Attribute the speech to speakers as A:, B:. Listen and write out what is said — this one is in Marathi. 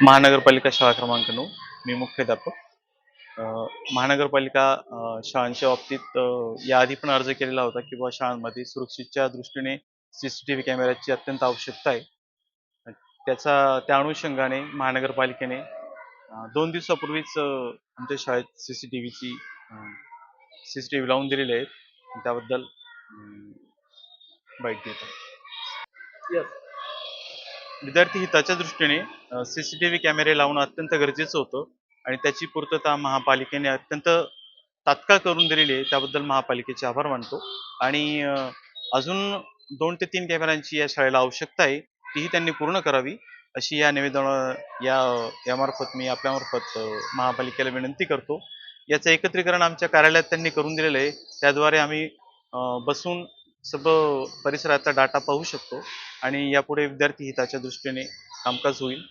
A: महानगरपालिका शाळा क्रमांक 9. मी मुख्याध्यापक. अ, महानगरपालिका शाळांच्या बाबतीत याआधी पण अर्ज केलेला होता की बुवा शाळांमध्ये सुरक्षेच्या दृष्टीने CCTV कॅमेऱ्याची अत्यंत आवश्यकता आहे. अ, त्या अनुषंगाने महानगरपालिकेने 2 दिवसापूर्वीच आमच्या शाळेत CCTV लावून दिलेले आहेत. त्याबद्दल माहिती देतो.
B: येस.
A: विद्यार्थी हिताच्या दृष्टीने CCTV कॅमेरे लावणं अत्यंत गरजेचं होतं आणि त्याची पूर्तता महापालिकेने अत्यंत तात्काळ करून दिलेली आहे. त्याबद्दल महापालिकेचे आभार मानतो आणि अजून 2 ते 3 कॅमेऱ्यांची या शाळेला आवश्यकता आहे. तीही त्यांनी पूर्ण करावी अशी या यामार्फत मी आपल्यामार्फत महापालिकेला विनंती करतो. याचं एकत्रीकरण आमच्या कार्यालयात त्यांनी करून दिलेलं आहे. त्याद्वारे आम्ही बसून सर्व परिसराचा डाटा पाहू शकतो आणि यापुढे विद्यार्थी हिताच्या दृष्टीने कामकाज होईल.